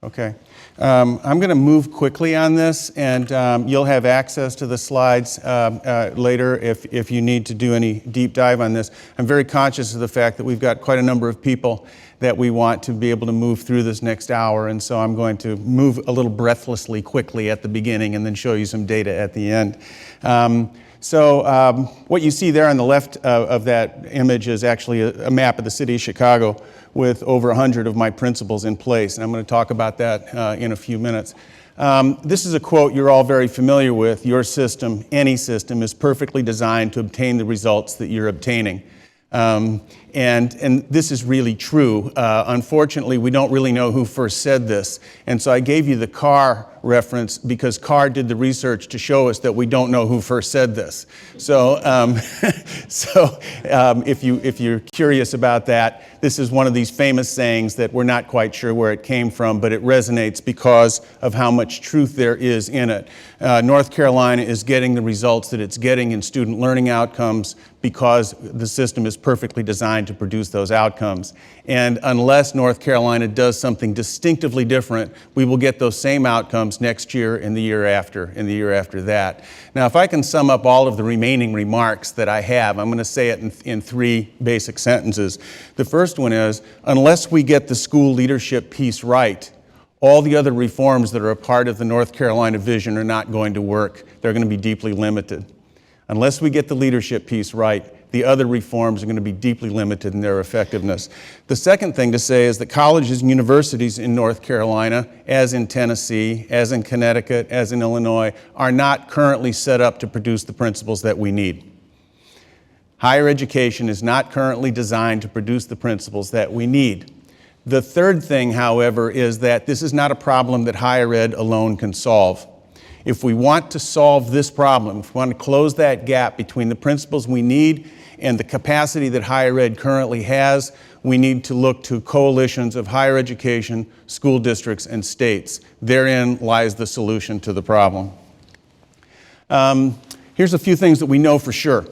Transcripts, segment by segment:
Okay. I'm going to move quickly on this, and you'll have access to the slides later if you need to do any deep dive on this. I'm very conscious of the fact that we've got quite a number of people that we want to be able to move through this next hour, and so I'm going to move a little breathlessly quickly at the beginning and then show you some data at the end. What you see there on the left of that image is actually a map of the city of Chicago with over 100 of my principles in place, and I'm going to talk about that in a few minutes. This is a quote you're all very familiar with. Your system, any system, is perfectly designed to obtain the results that you're obtaining. And this is really true. Unfortunately, we don't really know who first said this. And so I gave you the Carr reference because Carr did the research to show us that we don't know who first said this. So, if you're curious about that, this is one of these famous sayings that we're not quite sure where it came from, but it resonates because of how much truth there is in it. North Carolina is getting the results that it's getting in student learning outcomes because the system is perfectly designed to produce those outcomes. And unless North Carolina does something distinctively different, we will get those same outcomes next year and the year after and the year after that. Now, if I can sum up all of the remaining remarks that I have, I'm going to say it in three basic sentences. The first one is, unless we get the school leadership piece right, all the other reforms that are a part of the North Carolina vision are not going to work. They're going to be deeply limited. Unless we get the leadership piece right, the other reforms are going to be deeply limited in their effectiveness. The second thing to say is that colleges and universities in North Carolina, as in Tennessee, as in Connecticut, as in Illinois, are not currently set up to produce the principles that we need. Higher education is not currently designed to produce the principles that we need. The third thing, however, is that this is not a problem that higher ed alone can solve. If we want to solve this problem, if we want to close that gap between the principles we need and the capacity that higher ed currently has, we need to look to coalitions of higher education, school districts, and states. Therein lies the solution to the problem. Here's a few things that we know for sure.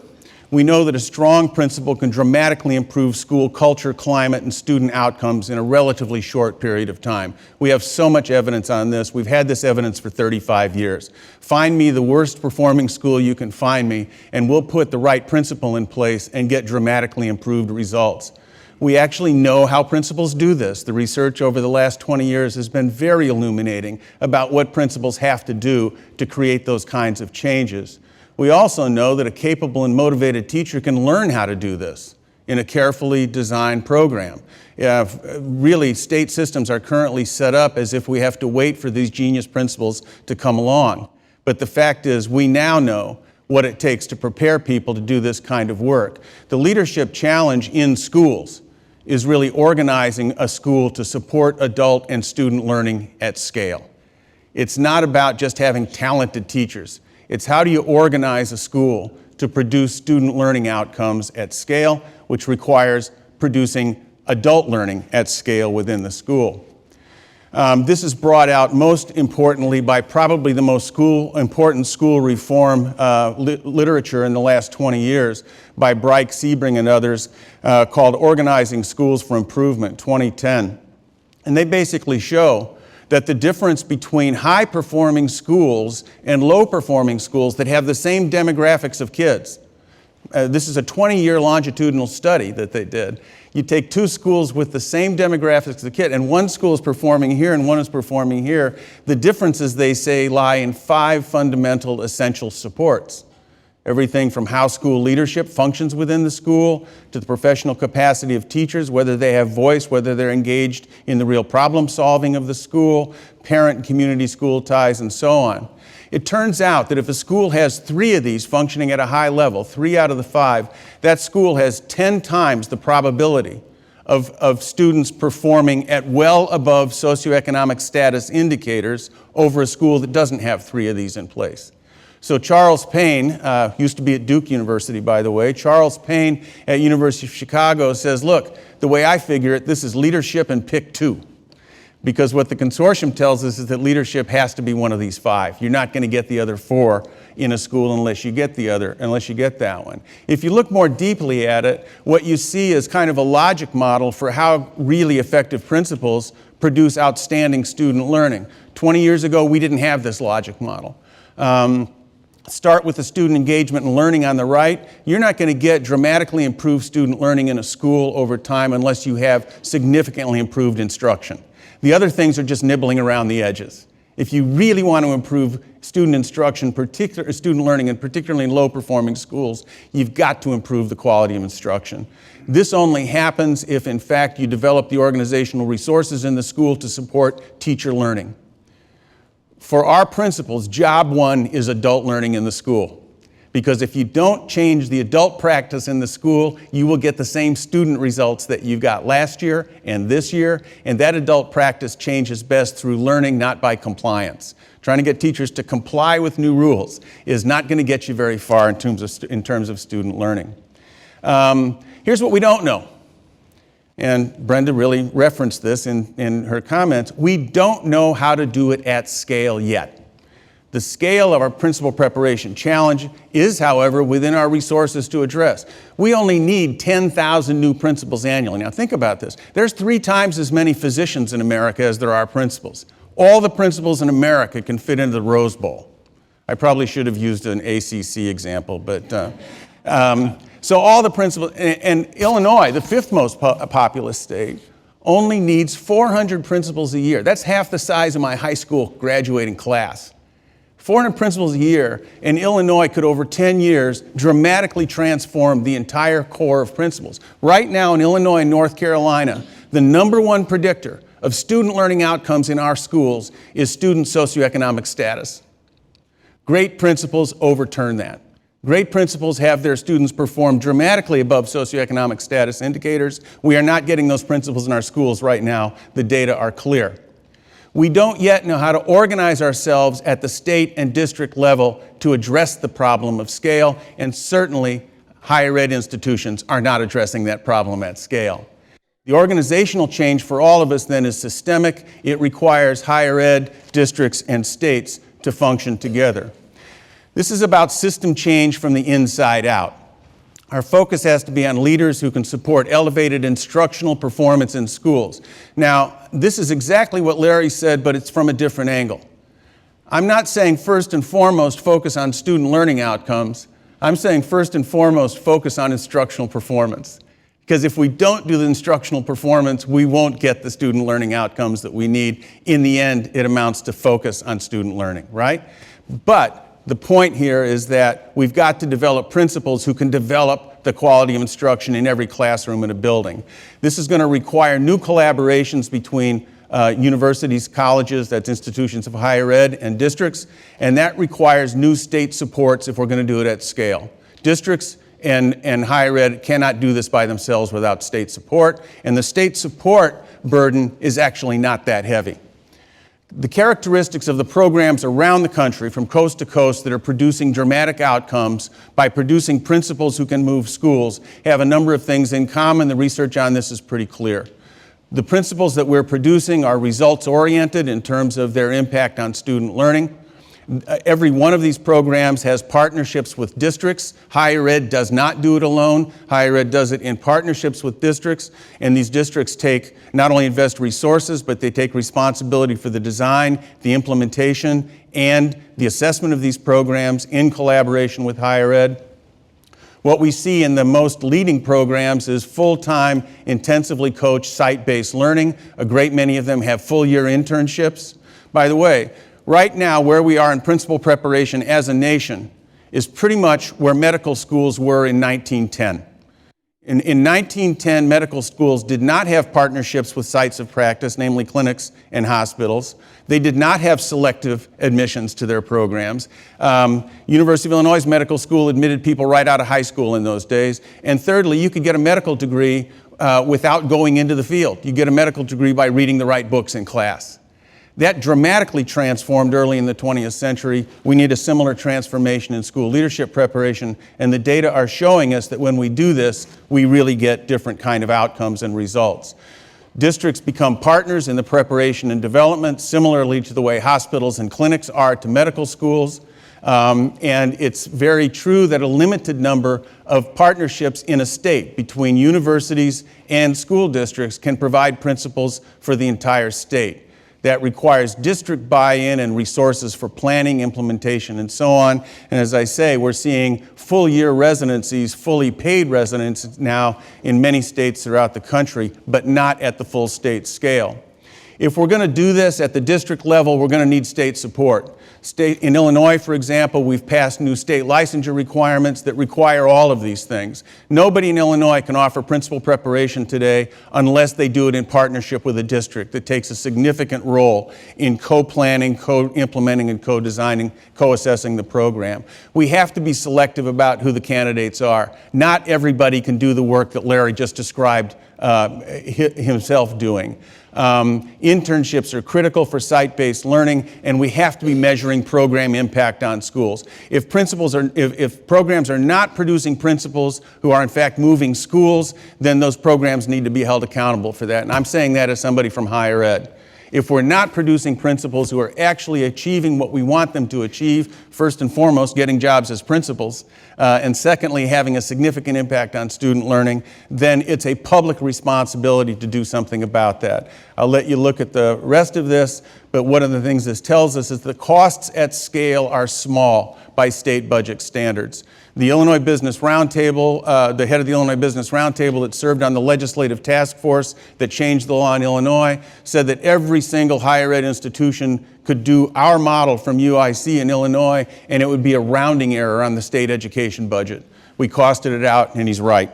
We know that a strong principal can dramatically improve school culture, climate, and student outcomes in a relatively short period of time. We have so much evidence on this. We've had this evidence for 35 years. Find me the worst performing school you can find me, and we'll put the right principal in place and get dramatically improved results. We actually know how principals do this. The research over the last 20 years has been very illuminating about what principals have to do to create those kinds of changes. We also know that a capable and motivated teacher can learn how to do this in a carefully designed program. Really, state systems are currently set up as if we have to wait for these genius principals to come along. But the fact is, we now know what it takes to prepare people to do this kind of work. The leadership challenge in schools is really organizing a school to support adult and student learning at scale. It's not about just having talented teachers. It's how do you organize a school to produce student learning outcomes at scale, which requires producing adult learning at scale within the school. This is brought out most importantly by probably the most important school reform literature in the last 20 years by Bryke, Sebring, and others called Organizing Schools for Improvement, 2010. And they basically show that the difference between high-performing schools and low-performing schools that have the same demographics of kids. This is a 20-year longitudinal study that they did. You take two schools with the same demographics of the kid, and one school is performing here and one is performing here. The differences, they say, lie in 5 fundamental essential supports. Everything from how school leadership functions within the school to the professional capacity of teachers, whether they have voice, whether they're engaged in the real problem solving of the school, parent and community school ties, and so on. It turns out that if a school has 3 of these functioning at a high level, 3 out of the 5, that school has 10 times the probability of students performing at well above socioeconomic status indicators over a school that doesn't have 3 of these in place. So Charles Payne, used to be at Duke University, by the way, Charles Payne at University of Chicago says, look, the way I figure it, this is leadership and pick 2. Because what the consortium tells us is that leadership has to be one of these 5. You're not going to get the other 4 in a school unless you get that one. If you look more deeply at it, what you see is kind of a logic model for how really effective principals produce outstanding student learning. 20 years ago, we didn't have this logic model. Start with the student engagement and learning on the right. You're not going to get dramatically improved student learning in a school over time unless you have significantly improved instruction. The other things are just nibbling around the edges. If you really want to improve student instruction, student learning, and particularly in low-performing schools, you've got to improve the quality of instruction. This only happens if, in fact, you develop the organizational resources in the school to support teacher learning. For our principals, job 1 is adult learning in the school. Because if you don't change the adult practice in the school, you will get the same student results that you got last year and this year, and that adult practice changes best through learning, not by compliance. Trying to get teachers to comply with new rules is not going to get you very far in terms of student learning. Here's what we don't know. And Brenda really referenced this in her comments. We don't know how to do it at scale yet. The scale of our principal preparation challenge is, however, within our resources to address. We only need 10,000 new principals annually. Now think about this. There's 3 times as many physicians in America as there are principals. All the principals in America can fit into the Rose Bowl. I probably should have used an ACC example, but so all the principals, and Illinois, the 5th most populous state, only needs 400 principals a year. That's half the size of my high school graduating class. 400 principals a year, and Illinois could, over 10 years, dramatically transform the entire core of principals. Right now in Illinois and North Carolina, the #1 predictor of student learning outcomes in our schools is student socioeconomic status. Great principals overturn that. Great principals have their students perform dramatically above socioeconomic status indicators. We are not getting those principals in our schools right now. The data are clear. We don't yet know how to organize ourselves at the state and district level to address the problem of scale, and certainly higher ed institutions are not addressing that problem at scale. The organizational change for all of us then is systemic. It requires higher ed, districts, and states to function together. This is about system change from the inside out. Our focus has to be on leaders who can support elevated instructional performance in schools. Now, this is exactly what Larry said, but it's from a different angle. I'm not saying first and foremost focus on student learning outcomes. I'm saying first and foremost focus on instructional performance. Because if we don't do the instructional performance, we won't get the student learning outcomes that we need. In the end, it amounts to focus on student learning, right? But the point here is that we've got to develop principals who can develop the quality of instruction in every classroom in a building. This is going to require new collaborations between universities, colleges, that's institutions of higher ed, and districts, and that requires new state supports if we're going to do it at scale. Districts and higher ed cannot do this by themselves without state support, and the state support burden is actually not that heavy. The characteristics of the programs around the country, from coast to coast, that are producing dramatic outcomes by producing principals who can move schools have a number of things in common. The research on this is pretty clear. The principals that we're producing are results-oriented in terms of their impact on student learning. Every one of these programs has partnerships with districts. Higher ed does not do it alone. Higher ed does it in partnerships with districts, and these districts not only invest resources, but they take responsibility for the design, the implementation, and the assessment of these programs in collaboration with higher ed. What we see in the most leading programs is full-time, intensively coached, site-based learning. A great many of them have full-year internships. By the way, right now, where we are in principal preparation as a nation is pretty much where medical schools were in 1910. In 1910, medical schools did not have partnerships with sites of practice, namely clinics and hospitals. They did not have selective admissions to their programs. University of Illinois Medical School admitted people right out of high school in those days. And thirdly, you could get a medical degree without going into the field. You get a medical degree by reading the right books in class. That dramatically transformed early in the 20th century. We need a similar transformation in school leadership preparation, and the data are showing us that when we do this, we really get different kind of outcomes and results. Districts become partners in the preparation and development, similarly to the way hospitals and clinics are to medical schools. And it's very true that a limited number of partnerships in a state between universities and school districts can provide principals for the entire state. That requires district buy-in and resources for planning, implementation, and so on. And as I say, we're seeing full-year residencies, fully paid residencies now in many states throughout the country, but not at the full state scale. If we're going to do this at the district level, we're going to need state support. In Illinois, for example, we've passed new state licensure requirements that require all of these things. Nobody in Illinois can offer principal preparation today unless they do it in partnership with a district that takes a significant role in co-planning, co-implementing, and co-designing, co-assessing the program. We have to be selective about who the candidates are. Not everybody can do the work that Larry just described himself doing. Internships are critical for site-based learning, and we have to be measuring program impact on schools. If programs are not producing principals who are in fact moving schools, then those programs need to be held accountable for that. And I'm saying that as somebody from higher ed. If we're not producing principals who are actually achieving what we want them to achieve, first and foremost, getting jobs as principals, and secondly, having a significant impact on student learning, then it's a public responsibility to do something about that. I'll let you look at the rest of this, but one of the things this tells us is the costs at scale are small by state budget standards. The Illinois Business Roundtable, the head of the Illinois Business Roundtable that served on the legislative task force that changed the law in Illinois, said that every single higher ed institution could do our model from UIC in Illinois, and it would be a rounding error on the state education budget. We costed it out, and he's right.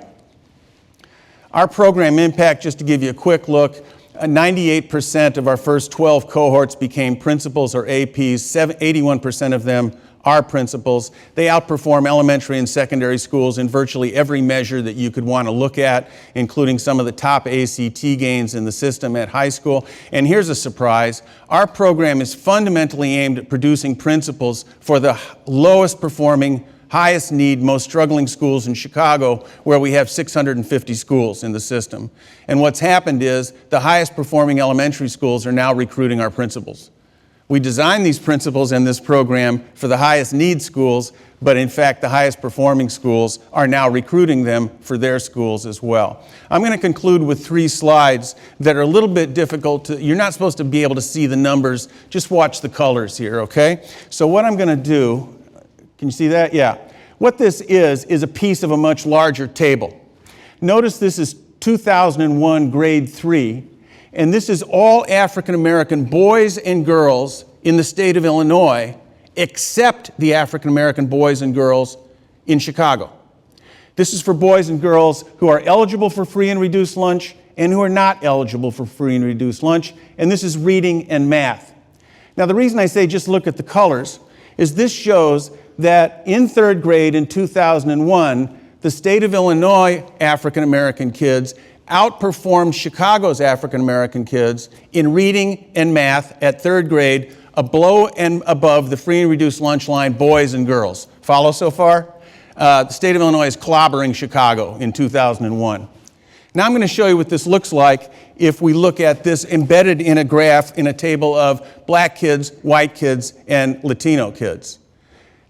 Our program impact, just to give you a quick look, 98% of our first 12 cohorts became principals or APs, 81% of them are principals. They outperform elementary and secondary schools in virtually every measure that you could want to look at, including some of the top ACT gains in the system at high school. And here's a surprise. Our program is fundamentally aimed at producing principals for the lowest performing, highest need, most struggling schools in Chicago, where we have 650 schools in the system. And what's happened is the highest performing elementary schools are now recruiting our principals. We designed these principals and this program for the highest need schools, but in fact the highest performing schools are now recruiting them for their schools as well. I'm going to conclude with 3 slides that are a little bit difficult to, you're not supposed to be able to see the numbers, just watch the colors here, okay? So what I'm going to do, can you see that? Yeah. What this is a piece of a much larger table. Notice this is 2001 grade 3. And this is all African American boys and girls in the state of Illinois, except the African American boys and girls in Chicago. This is for boys and girls who are eligible for free and reduced lunch and who are not eligible for free and reduced lunch. And this is reading and math. Now, the reason I say just look at the colors is this shows that in 3rd grade in 2001, the state of Illinois African American kids outperformed Chicago's African American kids in reading and math at 3rd grade, below and above the free and reduced lunch line, boys and girls. Follow so far? The state of Illinois is clobbering Chicago in 2001. Now I'm going to show you what this looks like if we look at this embedded in a graph in a table of black kids, white kids, and Latino kids.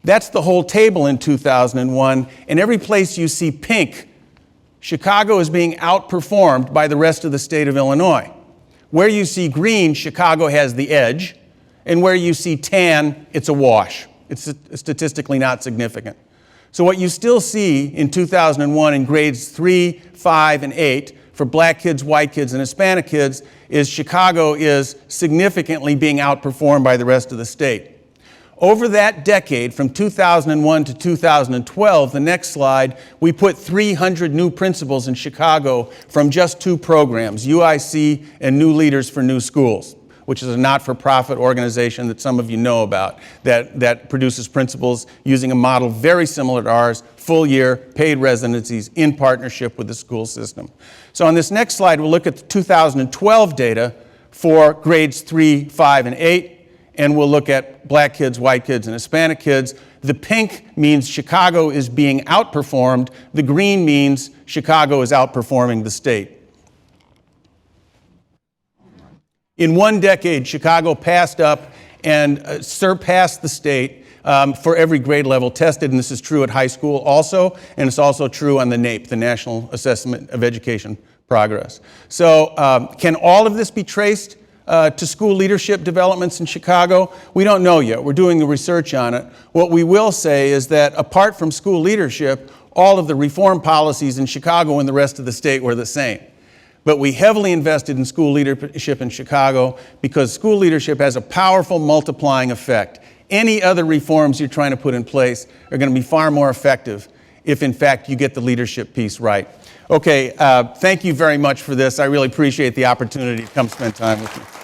That's the whole table in 2001, and every place you see pink, Chicago is being outperformed by the rest of the state of Illinois. Where you see green, Chicago has the edge, and where you see tan, it's a wash. It's statistically not significant. So what you still see in 2001 in grades 3, 5, and 8 for black kids, white kids, and Hispanic kids is Chicago is significantly being outperformed by the rest of the state. Over that decade, from 2001 to 2012, the next slide, we put 300 new principals in Chicago from just 2 programs, UIC and New Leaders for New Schools, which is a not-for-profit organization that some of you know about, that produces principals using a model very similar to ours, full-year, paid residencies in partnership with the school system. So on this next slide, we'll look at the 2012 data for grades 3, 5, and 8. And we'll look at black kids, white kids, and Hispanic kids. The pink means Chicago is being outperformed. The green means Chicago is outperforming the state. In one decade, Chicago passed up and surpassed the state for every grade level tested, and this is true at high school also, and it's also true on the NAEP, the National Assessment of Education Progress. So can all of this be traced to school leadership developments in Chicago? We don't know yet. We're doing the research on it. What we will say is that apart from school leadership, all of the reform policies in Chicago and the rest of the state were the same. But we heavily invested in school leadership in Chicago because school leadership has a powerful multiplying effect. Any other reforms you're trying to put in place are going to be far more effective if, in fact, you get the leadership piece right. Okay, thank you very much for this. I really appreciate the opportunity to come spend time with you.